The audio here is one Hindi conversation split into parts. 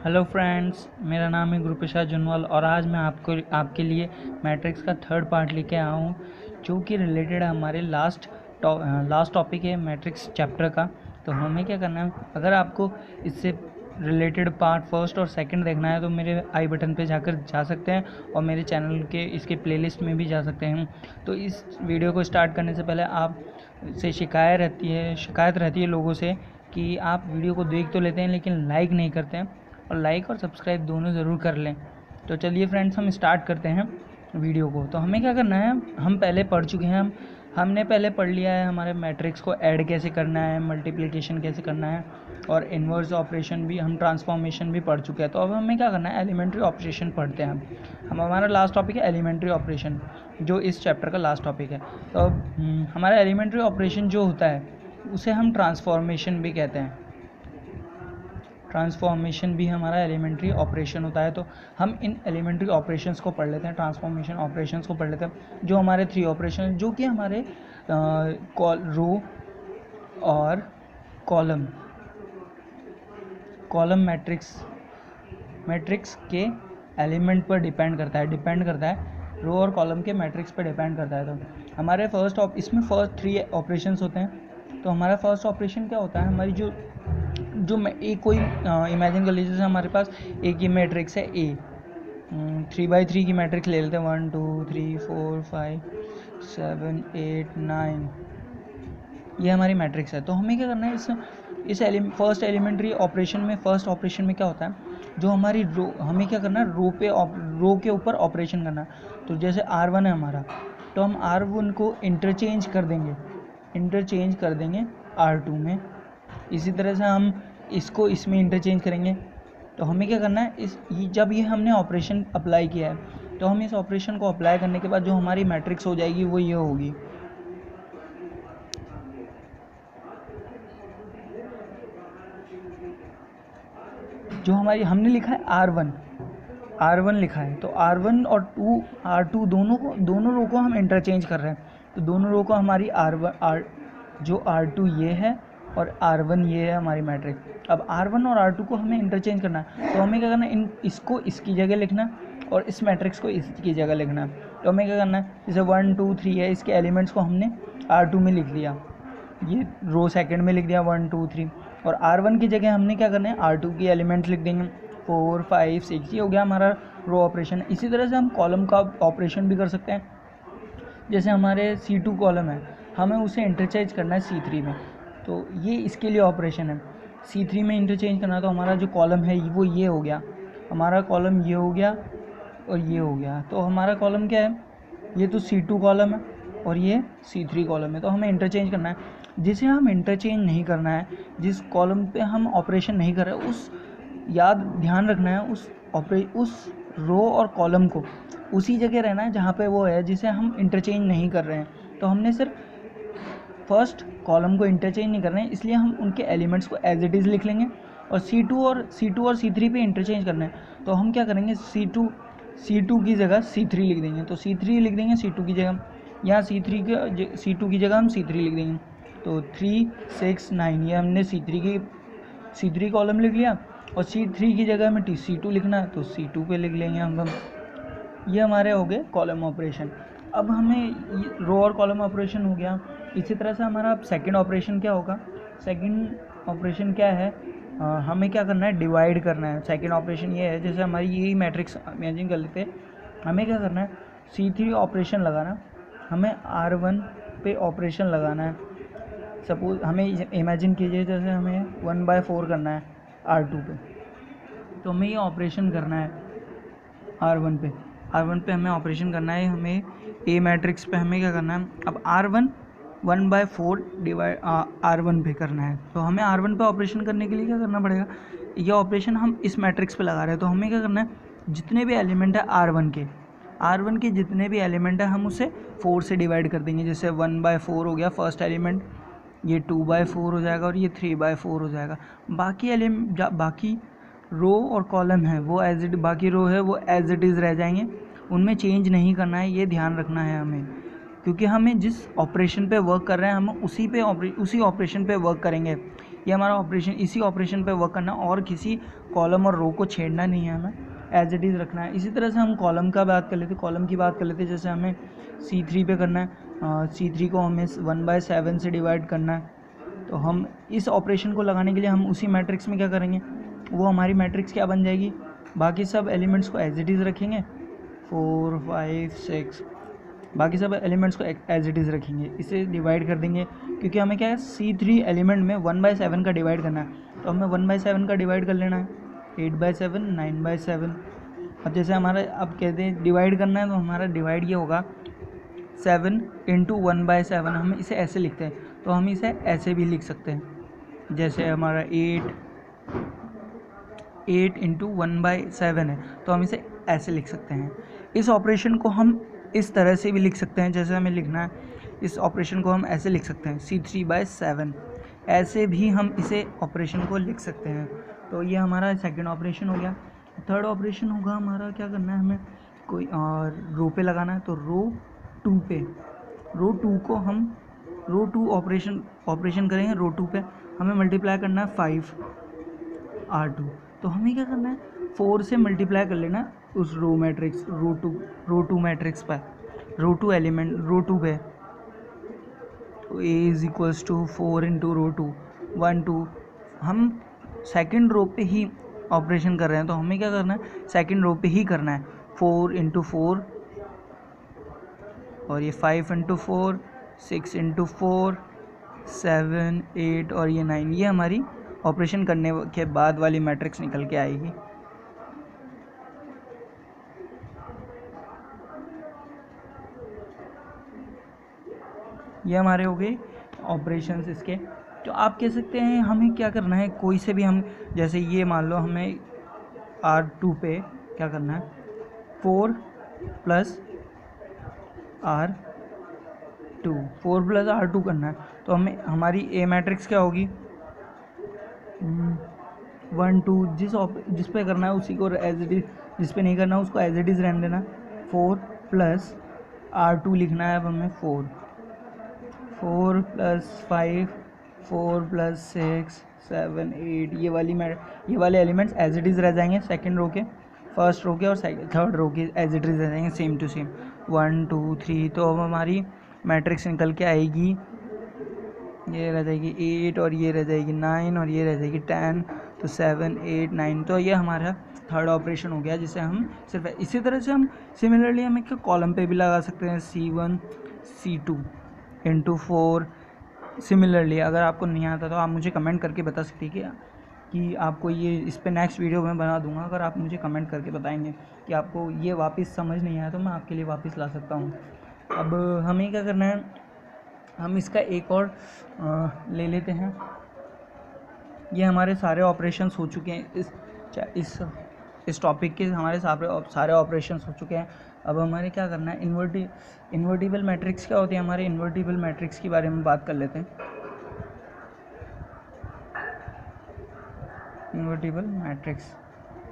हेलो फ्रेंड्स, मेरा नाम है गुरुप्रसाद जुनवाल और आज मैं आपके लिए मैट्रिक्स का थर्ड पार्ट लेके आया हूँ, जो कि रिलेटेड है हमारे लास्ट टॉपिक है मैट्रिक्स चैप्टर का। तो हमें क्या करना है, अगर आपको इससे रिलेटेड पार्ट फर्स्ट और सेकंड देखना है तो मेरे आई बटन पे जाकर जा सकते हैं और मेरे चैनल के इसके प्लेलिस्ट में भी जा सकते हैं। तो इस वीडियो को स्टार्ट करने से पहले आप से शिकायत रहती है लोगों से कि आप वीडियो को देख तो लेते हैं लेकिन लाइक नहीं करते हैं, और लाइक और सब्सक्राइब दोनों ज़रूर कर लें। तो चलिए फ्रेंड्स, हम स्टार्ट करते हैं वीडियो को। तो हमें क्या करना है, हम पहले पढ़ चुके हैं, हमने पहले पढ़ लिया है हमारे मैट्रिक्स को ऐड कैसे करना है, मल्टीप्लिकेशन कैसे करना है, और इन्वर्स ऑपरेशन भी, हम ट्रांसफॉर्मेशन भी पढ़ चुके हैं। तो अब हमें क्या करना है, एलिमेंट्री ऑपरेशन पढ़ते हैं। हम हमारा लास्ट टॉपिक है एलिमेंट्री ऑपरेशन, जो इस चैप्टर का लास्ट टॉपिक है। तो अब हमारा एलिमेंट्री ऑपरेशन जो होता है उसे हम ट्रांसफॉर्मेशन भी कहते हैं। ट्रांसफॉर्मेशन भी हमारा एलिमेंट्री ऑपरेशन होता है। तो हम इन एलिमेंट्री ऑपरेशंस को पढ़ लेते हैं, ट्रांसफॉर्मेशन ऑपरेशंस को पढ़ लेते हैं, जो हमारे 3 ऑपरेशन, जो कि हमारे रो और कॉलम मैट्रिक्स के एलिमेंट पर डिपेंड करता है, रो और कॉलम के मैट्रिक्स पर डिपेंड करता है। तो हमारे इसमें फर्स्ट 3 ऑपरेशंस होते हैं। तो हमारा फर्स्ट ऑपरेशन क्या होता है, हमारी जो एक कोई इमेजिन कर लीजिए, जैसे हमारे पास एक ही मैट्रिक्स है ए, 3x3 की मैट्रिक्स ले लेते हैं, 1 2 3 4 5 7 8 9, ये हमारी मैट्रिक्स है। तो हमें क्या करना है, फर्स्ट एलिमेंट्री ऑपरेशन में, फर्स्ट ऑपरेशन में क्या होता है, जो हमारी रो, हमें क्या करना है, रो के ऊपर ऑपरेशन करना है। तो जैसे R1 है हमारा, तो हम R1 को इंटरचेंज कर देंगे R2 में। इसी तरह से हम इसको इसमें इंटरचेंज करेंगे। तो हमें क्या करना है, जब ये हमने ऑपरेशन अप्लाई किया है, तो हम इस ऑपरेशन को अप्लाई करने के बाद जो हमारी मैट्रिक्स हो जाएगी वो ये होगी। जो हमारी हमने लिखा है R1 लिखा है, तो R1 और R2 दोनों रो को हम इंटरचेंज कर रहे हैं। तो दोनों रो को हमारी जो R2 ये है और R1 ये है हमारी मैट्रिक्स। अब R1 और R2 को हमें इंटरचेंज करना है। तो हमें क्या करना है, इसको इसकी जगह लिखना है और इस मैट्रिक्स को इसकी जगह लिखना है। तो हमें क्या करना है, जैसे 1 2 3 है, इसके एलिमेंट्स को हमने R2 में लिख लिया, ये रो सेकंड में लिख दिया 1 2 3, और R1 की जगह हमने क्या करना है, R2 की एलिमेंट्स लिख देंगे 4 5 6, ये हो गया हमारा रो ऑपरेशन। इसी तरह से हम कॉलम का ऑपरेशन भी कर सकते हैं। जैसे हमारे C2 कॉलम है, हमें उसे इंटरचेंज करना है C3 में, तो ये इसके लिए ऑपरेशन है। C3 में इंटरचेंज करना, तो हमारा जो कॉलम है वो ये हो गया, हमारा कॉलम ये हो गया और ये हो गया। तो हमारा कॉलम क्या है, ये तो C2 कॉलम है और ये C3 कॉलम है। तो हमें इंटरचेंज करना है। जिसे हम इंटरचेंज नहीं करना है, जिस कॉलम पे हम ऑपरेशन नहीं कर रहे, ध्यान रखना है, उस रो और कॉलम को उसी जगह रहना है जहाँ पे वो है, जिसे हम इंटरचेंज नहीं कर रहे हैं। तो हमने सिर्फ फर्स्ट कॉलम को इंटरचेंज नहीं कर रहे हैं, इसलिए हम उनके एलिमेंट्स को एज इट इज़ लिख लेंगे, और C2 और C3 पे इंटरचेंज करना है। तो हम क्या करेंगे, C2 की जगह C3 लिख देंगे, तो C3 लिख देंगे C2 की जगह, यहाँ C2 की जगह हम C3 लिख देंगे। तो 3 6 9, ये हमने C3 कॉलम लिख लिया, और C3 की जगह हमें C2 लिखना है, तो C2 पे लिख लेंगे हम। ये हमारे हो गए कॉलम ऑपरेशन। अब हमें रो और कॉलम ऑपरेशन हो गया। इसी तरह से हमारा सेकंड ऑपरेशन क्या होगा, सेकंड ऑपरेशन क्या है, हमें क्या करना है, डिवाइड करना है। सेकंड ऑपरेशन ये है, जैसे हमारी यही मैट्रिक्स इमेजिन कर लेते हैं, हमें क्या करना है, C3 ऑपरेशन लगाना, हमें R1 पे ऑपरेशन लगाना है। सपोज हमें इमेजिन कीजिए, जैसे हमें 1/4 करना है R2 पे, तो हमें ये ऑपरेशन करना है R1 पे हमें ऑपरेशन करना है, हमें A मैट्रिक्स पे हमें क्या करना है, अब R1 1/4 डिवाइड R1 पे करना है। तो हमें R1 पे ऑपरेशन करने के लिए क्या करना पड़ेगा, ये ऑपरेशन हम इस मैट्रिक्स पे लगा रहे हैं। तो हमें क्या करना है, जितने भी एलिमेंट है R1 के जितने भी एलिमेंट है, हम उसे 4 से डिवाइड कर देंगे। जैसे 1/4 हो गया फर्स्ट एलिमेंट, ये 2/4 हो जाएगा और ये 3/4 हो जाएगा। बाकी रो और कॉलम है वो बाकी रो है वो एज इट इज़ रह जाएंगे, उनमें चेंज नहीं करना है, ये ध्यान रखना है हमें। क्योंकि हमें जिस ऑपरेशन पे वर्क कर रहे हैं हम उसी ऑपरेशन पे वर्क करेंगे। ये हमारा ऑपरेशन, इसी ऑपरेशन पे वर्क करना और किसी कॉलम और रो को छेड़ना नहीं है, हमें एज इट इज़ रखना है। इसी तरह से हम कॉलम का बात कर लेते, कॉलम की बात कर लेते, जैसे हमें C3 पे करना है, C3 को हमें 1/7 से डिवाइड करना है। तो हम इस ऑपरेशन को लगाने के लिए हम उसी मैट्रिक्स में क्या करेंगे, वो हमारी मैट्रिक्स क्या बन जाएगी, बाकी सब एलिमेंट्स को एज इट इज़ रखेंगे 4 5 6, बाकी सब एलिमेंट्स को एज इट इज़ रखेंगे, इसे डिवाइड कर देंगे, क्योंकि हमें क्या है C3 एलिमेंट में 1/7 का डिवाइड करना है। तो हमें 1/7 का डिवाइड कर लेना है, 8/7 9/7। अब जैसे हमारा अब कहते हैं डिवाइड करना है, तो हमारा डिवाइड ये होगा 7 × 1/7। हम इसे ऐसे लिखते हैं, तो हम इसे ऐसे भी लिख सकते हैं, जैसे हमारा 8 × 1/7 है, तो हम इसे ऐसे लिख सकते हैं। इस ऑपरेशन को हम इस तरह से भी लिख सकते हैं, जैसे हमें लिखना है, इस ऑपरेशन को हम ऐसे लिख सकते हैं C3/7, ऐसे भी हम इसे ऑपरेशन को लिख सकते हैं। तो ये हमारा सेकंड ऑपरेशन हो गया। थर्ड ऑपरेशन होगा हमारा, क्या करना है, हमें कोई और रो पे लगाना है, तो रो 2 पे, रो 2 को हम रो 2 ऑपरेशन करेंगे। रो 2 पे हमें मल्टीप्लाई करना है 5R2, तो हमें क्या करना है 4 से मल्टीप्लाई कर लेना उस रो मैट्रिक्स, रो 2 मैट्रिक्स पर, रो 2 एलिमेंट, रो 2 पे। तो A = 4 × रो 2 1 2। हम सेकंड रो पे ही ऑपरेशन कर रहे हैं, तो हमें क्या करना है सेकंड रो पे ही करना है, 4 × 4, और ये 5 × 4, 6 × 4, 7 8 और ये 9। ये हमारी ऑपरेशन करने के बाद वाली मैट्रिक्स निकल के आएगी। ये हमारे हो गए ऑपरेशंस इसके। तो आप कह सकते हैं हमें क्या करना है, कोई से भी हम, जैसे ये मान लो हमें R2 पे क्या करना है 4 + R2, 4 + R2 करना है। तो हमें हमारी A मैट्रिक्स क्या होगी 1 2, जिस पे करना है उसी को एज इट इज, जिस पे नहीं करना है उसको एज इट इज रहने देना। 4 + R2 लिखना है अब हमें 4 + 5, 4 + 6 7 8, ये वाले एलिमेंट्स एज इट इज़ रह जाएंगे सेकंड रो के, फर्स्ट रो के और थर्ड रो के एज इट इज़ रह जाएंगे सेम टू सेम 1 2 3। तो अब हमारी मैट्रिक्स निकल के आएगी, ये रह जाएगी 8 और ये रह जाएगी 9 और ये रह जाएगी 10, तो 7 8 9। तो ये हमारा थर्ड ऑपरेशन हो गया, जिसे हम सिर्फ इसी तरह से हम सिमिलरली हमें क्या कॉलम पे भी लगा सकते हैं C1 C2 × 4। सिमिलरली अगर आपको नहीं आता तो आप मुझे कमेंट करके बता सकते हैं कि आपको ये, इस पे नेक्स्ट वीडियो में बना दूंगा। अगर आप मुझे कमेंट करके बताएंगे कि आपको ये वापस समझ नहीं आया, तो मैं आपके लिए वापस ला सकता हूँ। अब हमें क्या करना है, हम इसका एक और ले लेते हैं। ये हमारे सारे ऑपरेशंस हो चुके हैं, इस टॉपिक के हमारे सारे ऑपरेशंस हो चुके हैं। अब हमारे क्या करना है, इन्वर्टिबल मैट्रिक्स क्या होती है, हमारे इन्वर्टिबल मैट्रिक्स के बारे में बात कर लेते हैं। इन्वर्टिबल मैट्रिक्स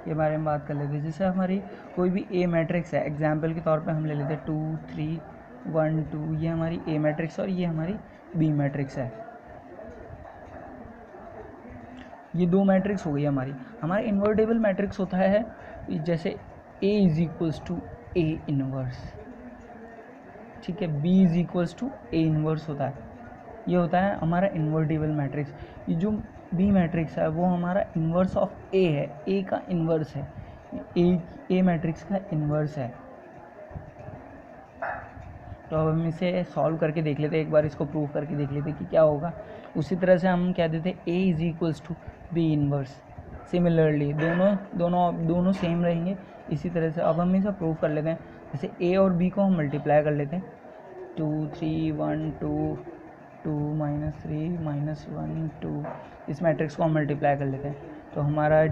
के बारे में बात कर लेते हैं। जैसे हमारी कोई भी A मैट्रिक्स है, एग्जाम्पल के तौर पे हम ले लेते हैं 2 3 1 2, ये हमारी A मैट्रिक्स और ये हमारी B मैट्रिक्स है। ये दो मैट्रिक्स हो गई हमारी। हमारा इन्वर्टिबल मैट्रिक्स होता है जैसे A = A इनवर्स, ठीक है, B = A इनवर्स होता है, ये होता है हमारा इन्वर्टिबल मैट्रिक्स। ये जो B मैट्रिक्स है वो हमारा इन्वर्स ऑफ A है, A का इन्वर्स है, A मैट्रिक्स का इन्वर्स है। तो अब हम इसे सॉल्व करके देख लेते हैं, एक बार इसको प्रूव करके देख लेते हैं कि क्या होगा। उसी तरह से हम कह देते हैं A = B इनवर्स। सिमिलरली दोनों सेम रहेंगे। इसी तरह से अब हम इसे प्रूव कर लेते हैं। जैसे A और B को हम मल्टीप्लाई कर लेते हैं, 2 3 1 2 2 -3 -1 2, इस मैट्रिक्स को हम मल्टीप्लाई कर लेते हैं। तो हमारा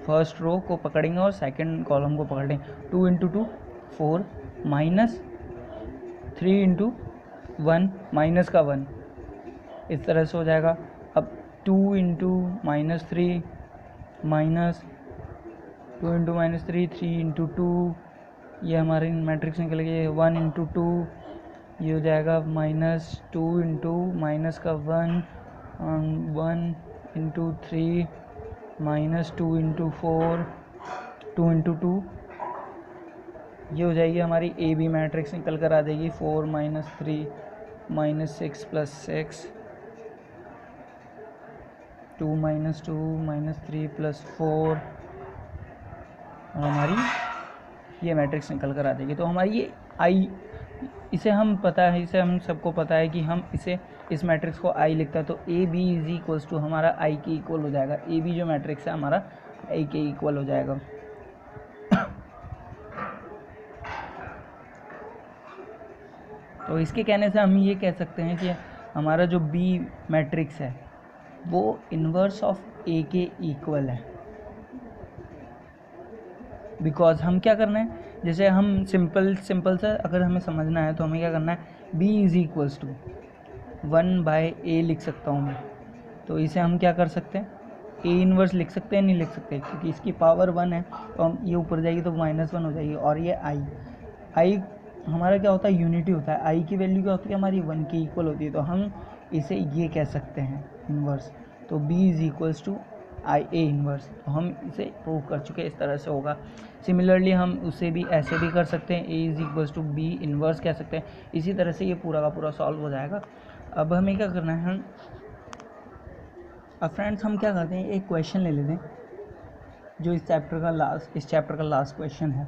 फर्स्ट रो को पकड़ेंगे और सेकंड कॉलम को पकड़ लेंगे। 2 × 2 4 -3 × 1 -1, इस तरह से हो जाएगा। अब 2 × -3 -2 × -3 3 × 2, ये हमारी मैट्रिक्स निकल गई। 1 × 2 ये हो जाएगा -2 × -1 1 इंटू 3 माइनस 2 इंटू 4 2 इंटू 2, ये हो जाएगी हमारी ए बी मैट्रिक्स निकल कर आ जाएगी 4 minus 3 minus 6 plus 6 2 minus 2 minus 3 plus 4 और हमारी ये मैट्रिक्स निकल कर आ जाएगी। तो हमारी ये आई, इसे हम पता है, इसे हम सबको पता है कि हम इसे इस मैट्रिक्स को आई लिखता है तो A B is equals to हमारा आई के इक्वल हो जाएगा। ए बी जो मैट्रिक्स है हमारा आई के इक्वल हो जाएगा। तो इसके कहने से हम ये कह सकते हैं कि हमारा जो बी मैट्रिक्स है वो इन्वर्स ऑफ ए के इक्वल है। बिकॉज हम क्या करना है, जैसे हम सिंपल से अगर हमें समझना है तो हमें क्या करना है, b is equals to 1/a लिख सकता हूँ मैं। तो इसे हम क्या कर सकते हैं, a इन्वर्स लिख सकते हैं, नहीं लिख सकते क्योंकि इसकी पावर 1 है तो हम ये ऊपर जाएगी तो -1 हो जाएगी। और ये i हमारा क्या होता है, यूनिटी होता है। i की वैल्यू क्या होती है हमारी 1 के इक्वल होती है, तो हम इसे ये कह सकते हैं इन्वर्स। तो b is equals to I A inverse. तो हम इसे प्रूव कर चुके हैं, इस तरह से होगा। सिमिलरली हम उसे भी ऐसे भी कर सकते हैं, a is equals to B inverse कह सकते हैं। इसी तरह से ये पूरा का पूरा सॉल्व हो जाएगा। अब हमें क्या करना है, अब फ्रेंड्स हम क्या करते हैं, एक क्वेश्चन ले लेते हैं जो इस चैप्टर का लास्ट क्वेश्चन है।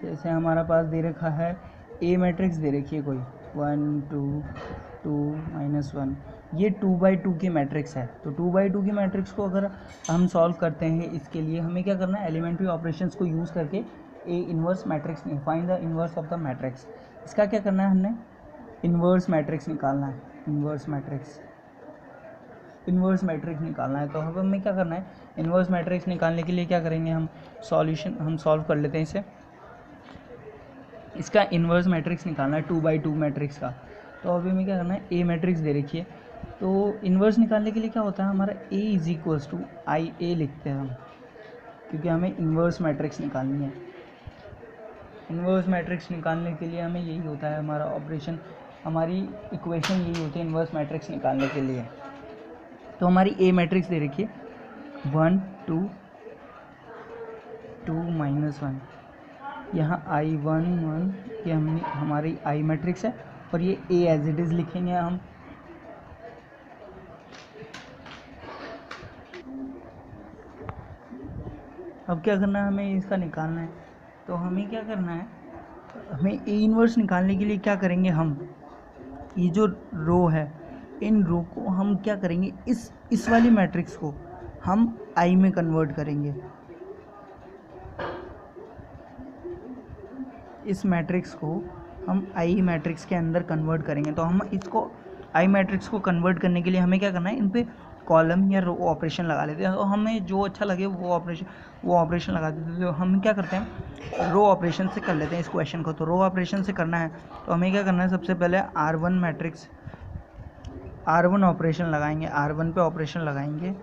जैसे हमारा पास दे रखा है ए मैट्रिक्स दे रखी है कोई 1 2 2 -1, ये 2/2 की मैट्रिक्स है। तो 2/2 की मैट्रिक्स को अगर हम सॉल्व करते हैं, इसके लिए हमें क्या करना है, एलिमेंट्री ऑपरेशंस को यूज़ करके ए इन्वर्स मैट्रिक्स नहीं, find the inverse of the matrix. इसका क्या करना है, हमने इन्वर्स मैट्रिक्स निकालना है। इन्वर्स मैट्रिक्स निकालना है। तो अब हमें क्या करना है, इन्वर्स मैट्रिक्स निकालने के लिए क्या करेंगे, हम सॉल्व कर लेते हैं इसे। इसका इन्वर्स मैट्रिक्स निकालना है 2/2 मैट्रिक्स का। तो अभी हमें क्या करना है, ए मैट्रिक्स दे रखी है तो इन्वर्स निकालने के लिए क्या होता है हमारा, ए इज इक्वल्स टू आई ए लिखते हैं हम, क्योंकि हमें इन्वर्स मैट्रिक्स निकालनी है। इन्वर्स मैट्रिक्स निकालने के लिए हमें यही होता है हमारा ऑपरेशन, हमारी इक्वेशन यही होती है इन्वर्स मैट्रिक्स निकालने के लिए। तो हमारी ए मैट्रिक्स दे रखी है 1 2 2 -1, यहाँ I1 1, ये हमारी आई मैट्रिक्स है और ये ए एज इट इज़ लिखेंगे हम। अब क्या करना है, हमें इसका निकालना है। तो हमें क्या करना है, हमें ए इन्वर्स निकालने के लिए क्या करेंगे, हम ये जो रो है, इन रो को हम क्या करेंगे, इस वाली मैट्रिक्स को हम आई में कन्वर्ट करेंगे। इस मैट्रिक्स को हम आई मैट्रिक्स के अंदर कन्वर्ट करेंगे। तो हम इसको आई मैट्रिक्स को कन्वर्ट करने के लिए हमें क्या करना है, इन पे कॉलम या रो ऑपरेशन लगा लेते हैं। तो हमें जो अच्छा लगे वो ऑपरेशन लगा देते हैं। तो हम क्या करते हैं, रो ऑपरेशन से कर लेते हैं इस क्वेश्चन को। तो रो ऑपरेशन से करना है तो हमें क्या करना है, सबसे पहले R1 ऑपरेशन लगाएंगे, R1 पे ऑपरेशन लगाएंगे।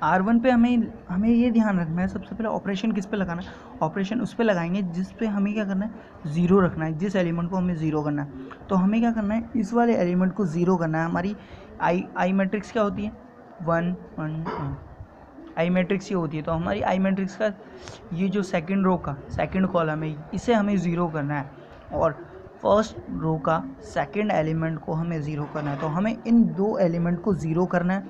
R1 पे हमें ये ध्यान रखना है, सबसे पहले ऑपरेशन किस पे लगाना है, ऑपरेशन उस पे लगाएंगे जिस पे हमें क्या करना है, ज़ीरो रखना है, जिस एलिमेंट को हमें ज़ीरो करना है। तो हमें क्या करना है, इस वाले एलिमेंट को ज़ीरो करना है। हमारी आई मैट्रिक्स क्या होती है, 1 1 1 आई मैट्रिक्स ये होती है। तो हमारी आई मैट्रिक्स का ये जो सेकंड रो का सेकंड कॉलम है, इसे हमें ज़ीरो करना है और फर्स्ट रो का सेकंड एलिमेंट को हमें ज़ीरो करना है। तो हमें इन दो एलिमेंट को ज़ीरो करना है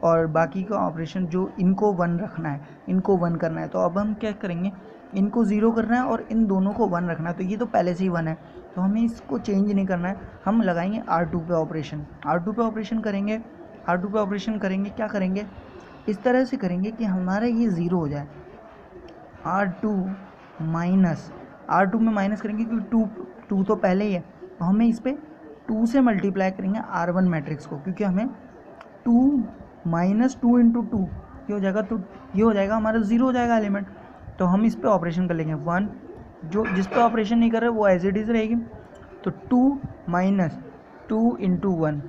और बाकी का ऑपरेशन जो इनको 1 रखना है, इनको 1 करना है। तो अब हम क्या करेंगे, इनको 0 करना है और इन दोनों को 1 रखना है। तो ये तो पहले से ही 1 है तो हमें इसको चेंज नहीं करना है। हम लगाएंगे R2 पे ऑपरेशन, R2 पे ऑपरेशन करेंगे। R2 पे ऑपरेशन करेंगे, क्या करेंगे, इस तरह से करेंगे कि हमारा ये 0 हो जाए। R2 में माइनस करेंगे क्योंकि 2 तो पहले ही है। तो हमें इस पर 2 से मल्टीप्लाई करेंगे R1 मैट्रिक्स को, क्योंकि हमें 2 -2 × 2 ये हो जाएगा। तो ये हो जाएगा हमारा 0 हो जाएगा एलिमेंट। तो हम इस पे ऑपरेशन कर लेंगे 1, जो जिस पे ऑपरेशन नहीं कर रहे वो एज इट इज़ रहेगी। तो 2 - 2 × 1।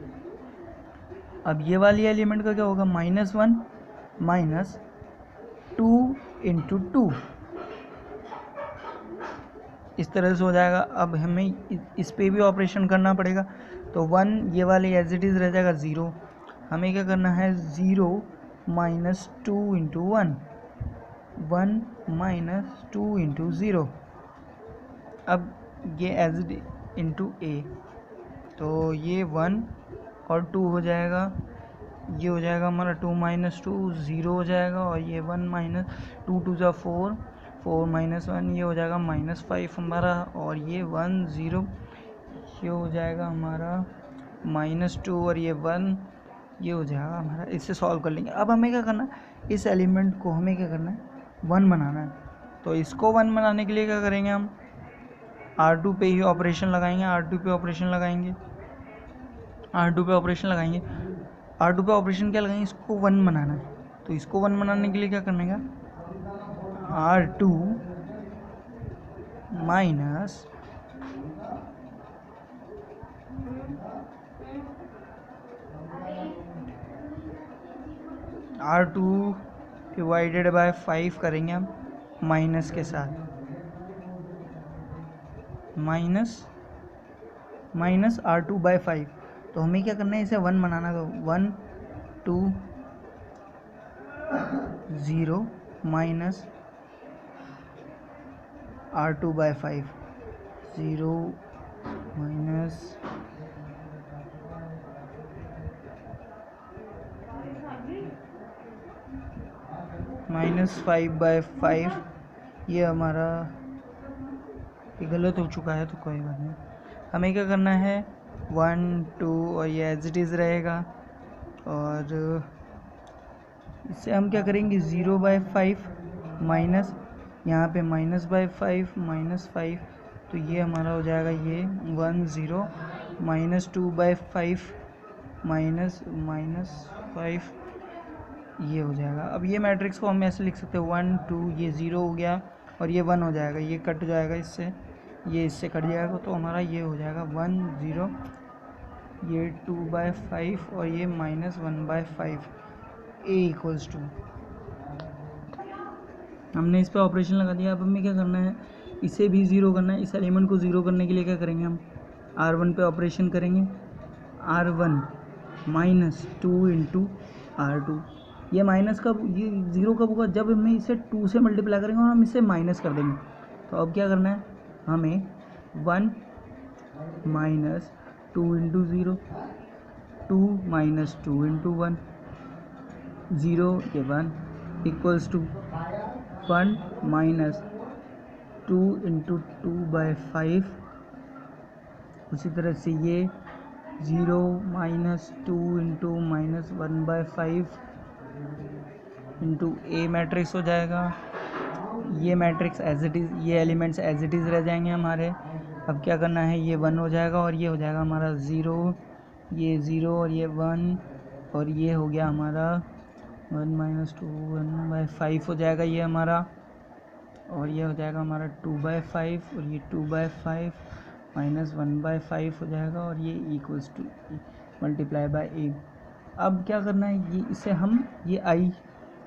अब ये वाली एलिमेंट का क्या होगा, -1 - 2 × 2, इस तरह से हो जाएगा। अब हमें इस पे भी ऑपरेशन करना पड़ेगा। तो 1 ये वाले एज इट इज़ रह जाएगा 0 हमें क्या करना है 0 माइनस 2 इंटू 1, 1 माइनस 2 इंटू 0। अब ये एज इंटू ए, तो ये 1 और 2 हो जाएगा, ये हो जाएगा हमारा 2 माइनस 2 0 हो जाएगा, और ये 1 माइनस 2 2 जा 4, 4 माइनस 1 ये हो जाएगा -5 हमारा, और ये 1 0 ये हो जाएगा हमारा -2, और ये 1 ये हो जाएगा हमारा। इससे सॉल्व कर लेंगे। अब हमें क्या करना है, इस एलिमेंट को हमें क्या करना है 1 बनाना है। तो इसको 1 बनाने के लिए क्या करेंगे, हम R2 पे ही ऑपरेशन लगाएंगे, R2 पे ऑपरेशन लगाएंगे, R2 पे ऑपरेशन लगाएंगे। R2 पे ऑपरेशन क्या लगाएंगे, इसको 1 बनाना है। तो इसको 1 बनाने के लिए क्या करने का, R2 minus R2 divided by 5 करेंगे हम, माइनस के साथ, माइनस R2 बाय 5। तो हमें क्या करना है, इसे 1 बनाना। तो 1 2 0 माइनस R2 बाय 5, 0 माइनस -5/5। ये हमारा ये गलत हो चुका है, तो कोई बात नहीं। हमें क्या करना है 1 2 और ये एज इट इज़ रहेगा, और इससे हम क्या करेंगे 0/5 माइनस यहाँ पे -5 -5, तो ये हमारा हो जाएगा ये 1 0 -2/5 -5 ये हो जाएगा। अब ये मैट्रिक्स को हम ऐसे लिख सकते हैं 1 2, ये 0 हो गया और ये 1 हो जाएगा, ये कट जाएगा इससे, ये इससे कट जाएगा, तो हमारा ये हो जाएगा 1 0, ये 2/5 और ये -1/5, a इक्वल्स टू। हमने इस पर ऑपरेशन लगा दिया। अब हमें क्या करना है, इसे भी 0 करना है। इस एलिमेंट को 0 करने के लिए क्या करेंगे, हम R1 पे ऑपरेशन करेंगे, R1 -2 इंटू R2। ये माइनस कब, ये 0 कब होगा, जब हमें इसे 2 से मल्टीप्लाई करेंगे और हम इसे माइनस कर देंगे। तो अब क्या करना है, हमें 1 -2 इंटू 0, 2 -2 इंटू 1, 0 ये 1 इक्वल्स टू 1 -2 इंटू 2/5। उसी तरह से ये 0 -2 इंटू -1/5 इंटू ए मैट्रिक्स हो जाएगा। ये मैट्रिक्स एज इट इज़, ये एलिमेंट्स एज इट इज़ रह जाएंगे हमारे। अब क्या करना है, ये 1 हो जाएगा और ये हो जाएगा हमारा 0, ये 0 और ये 1, और ये हो गया हमारा 1 -2 1/5 हो जाएगा ये हमारा, और ये हो जाएगा हमारा 2/5, और ये 2/5 -1/5 हो जाएगा, और ये इक्वल्स टू मल्टीप्लाई बाय ए। अब क्या करना है, ये इसे हम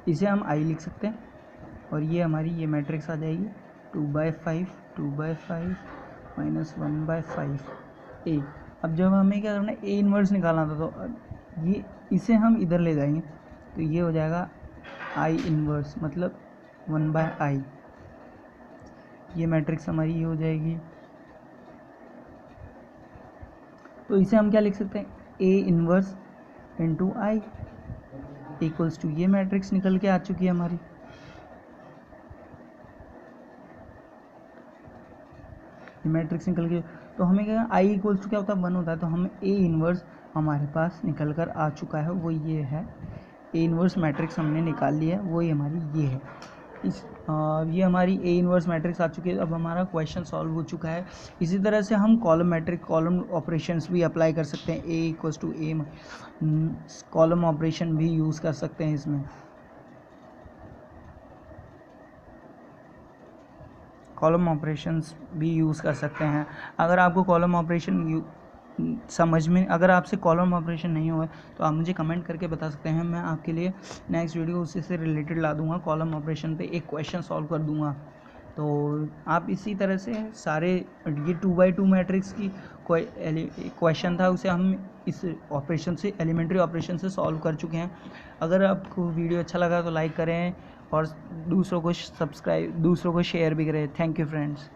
इसे हम आई लिख सकते हैं, और ये हमारी ये मैट्रिक्स आ जाएगी 2/5 2/5 -1/5 ए। अब जब हमें क्या करना है, ए इन्वर्स निकालना था, तो ये इसे हम इधर ले जाएंगे, तो ये हो जाएगा आई इन्वर्स, मतलब 1/i। ये मैट्रिक्स हमारी ये हो जाएगी। तो इसे हम क्या लिख सकते हैं, A inverse into I equals to, ये मैट्रिक्स निकल के आ चुकी है हमारी। ये मैट्रिक्स निकल के, तो हमें क्या, आई इक्वल्स टू क्या होता है 1 होता है, तो हमें ए इन्वर्स हमारे पास निकल कर आ चुका है, वो ये है। ए इन्वर्स मैट्रिक्स हमने निकाल लिया है, वही हमारी ये है। ये हमारी ए इन्वर्स मैट्रिक्स आ चुकी है। अब हमारा क्वेश्चन सॉल्व हो चुका है। इसी तरह से हम कॉलम ऑपरेशंस भी अप्लाई कर सकते हैं, A equals to A, column operation भी यूज़ कर सकते हैं इसमें। कॉलम ऑपरेशंस भी यूज़ कर सकते हैं। अगर आपको कॉलम ऑपरेशन समझ में, अगर आपसे कॉलम ऑपरेशन नहीं हुआ तो आप मुझे कमेंट करके बता सकते हैं, मैं आपके लिए नेक्स्ट वीडियो उसी से रिलेटेड ला दूंगा, कॉलम ऑपरेशन पे एक क्वेश्चन सॉल्व कर दूंगा। तो आप इसी तरह से सारे, ये 2x2 मैट्रिक्स की कोई क्वेश्चन था, उसे हम इस ऑपरेशन से, एलिमेंट्री ऑपरेशन से सॉल्व कर चुके हैं। अगर आपको वीडियो अच्छा लगा तो लाइक करें और दूसरों को शेयर भी करें। Thank you friends.